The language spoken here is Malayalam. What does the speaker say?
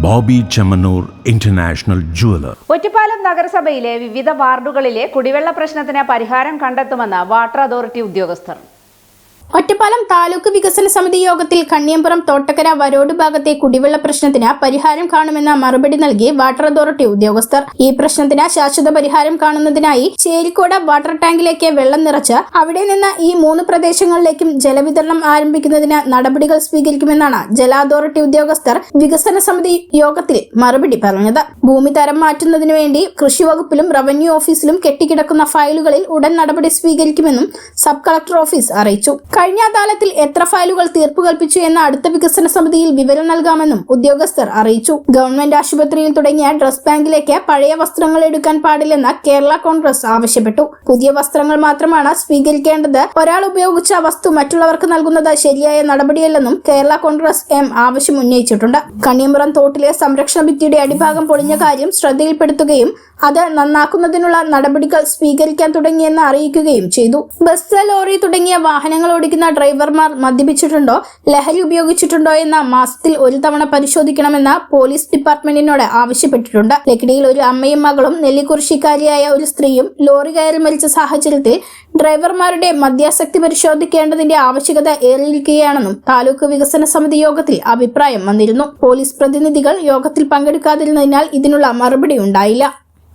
Bobby Chemmanur international jeweller. ഒറ്റപ്പാലം നഗരസഭയിലെ വിവിധ വാർഡുകളിലെ കുടിവെള്ള പ്രശ്നത്തിന് പരിഹാരം കണ്ടെത്തുമെന്ന് വാട്ടർ അതോറിറ്റി ഉദ്യോഗസ്ഥർ. ഒറ്റപ്പാലം താലൂക്ക് വികസന സമിതി യോഗത്തിൽ കണ്ണിയമ്പുറം തോട്ടക്കര വരോട് ഭാഗത്തെ കുടിവെള്ള പ്രശ്നത്തിന് പരിഹാരം കാണുമെന്ന മറുപടി നൽകി വാട്ടർ അതോറിറ്റി ഉദ്യോഗസ്ഥർ. ഈ പ്രശ്നത്തിന് ശാശ്വത പരിഹാരം കാണുന്നതിനായി ചേരിക്കോട് വാട്ടർ ടാങ്കിലേക്ക് വെള്ളം നിറച്ച് അവിടെ നിന്ന് ഈ 3 പ്രദേശങ്ങളിലേക്കും ജലവിതരണം ആരംഭിക്കുന്നതിന് നടപടികൾ സ്വീകരിക്കുമെന്നാണ് ജല അതോറിറ്റി ഉദ്യോഗസ്ഥർ വികസന സമിതി യോഗത്തിൽ മറുപടി പറഞ്ഞത്. ഭൂമി തരം മാറ്റുന്നതിനു വേണ്ടി കൃഷി വകുപ്പിലും റവന്യൂ ഓഫീസിലും കെട്ടിക്കിടക്കുന്ന ഫയലുകളിൽ ഉടൻ നടപടി സ്വീകരിക്കുമെന്നും സബ് കളക്ടർ ഓഫീസ് അറിയിച്ചു. കഴിഞ്ഞ അദാലത്തിൽ എത്ര ഫയലുകൾ തീർപ്പ് കൽപ്പിച്ചു എന്ന അടുത്ത വികസന സമിതിയിൽ വിവരം നൽകാമെന്നും ഉദ്യോഗസ്ഥർ അറിയിച്ചു. ഗവൺമെന്റ് ആശുപത്രിയിൽ തുടങ്ങിയ ഡ്രസ് ബാങ്കിലേക്ക് പഴയ വസ്ത്രങ്ങൾ എടുക്കാൻ പാടില്ലെന്ന് കേരള കോൺഗ്രസ് ആവശ്യപ്പെട്ടു. പുതിയ വസ്ത്രങ്ങൾ മാത്രമാണ് സ്വീകരിക്കേണ്ടത്. ഒരാൾ ഉപയോഗിച്ച വസ്തു മറ്റുള്ളവർക്ക് നൽകുന്നത് ശരിയായ നടപടിയല്ലെന്നും കേരള കോൺഗ്രസ് ആവശ്യം ഉന്നയിച്ചിട്ടുണ്ട്. കണ്ണിയമ്പുറം തോട്ടിലെ സംരക്ഷണ ഭിത്തിയുടെ അടിഭാഗം പൊളിഞ്ഞ കാര്യം ശ്രദ്ധയിൽപ്പെടുത്തുകയും അത് നന്നാക്കുന്നതിനുള്ള നടപടികൾ സ്വീകരിക്കാൻ തുടങ്ങിയെന്ന് അറിയിക്കുകയും ചെയ്തു. ബസ്, ലോറി തുടങ്ങിയ വാഹനങ്ങൾ ഓടിക്കുന്ന ഡ്രൈവർമാർ മദ്യപിച്ചിട്ടുണ്ടോ, ലഹരി ഉപയോഗിച്ചിട്ടുണ്ടോ എന്ന മാസത്തിൽ 1 തവണ പരിശോധിക്കണമെന്ന് പോലീസ് ഡിപ്പാർട്ട്മെന്റിനോട് ആവശ്യപ്പെട്ടിട്ടുണ്ട്. ലക്കിടിയിൽ ഒരു അമ്മയും മകളും നെല്ലിക്കുറിശ്ശിക്കാരിയായ ഒരു സ്ത്രീയും ലോറി കയറി മരിച്ച സാഹചര്യത്തിൽ ഡ്രൈവർമാരുടെ മദ്യാസക്തി പരിശോധിക്കേണ്ടതിന്റെ ആവശ്യകത ഏറിയിരിക്കുകയാണെന്നും താലൂക്ക് വികസന സമിതി യോഗത്തിൽ അഭിപ്രായം വന്നിരുന്നു. പോലീസ് പ്രതിനിധികൾ യോഗത്തിൽ പങ്കെടുക്കാതിരുന്നതിനാൽ ഇതിനുള്ള മറുപടി ഉണ്ടായില്ല.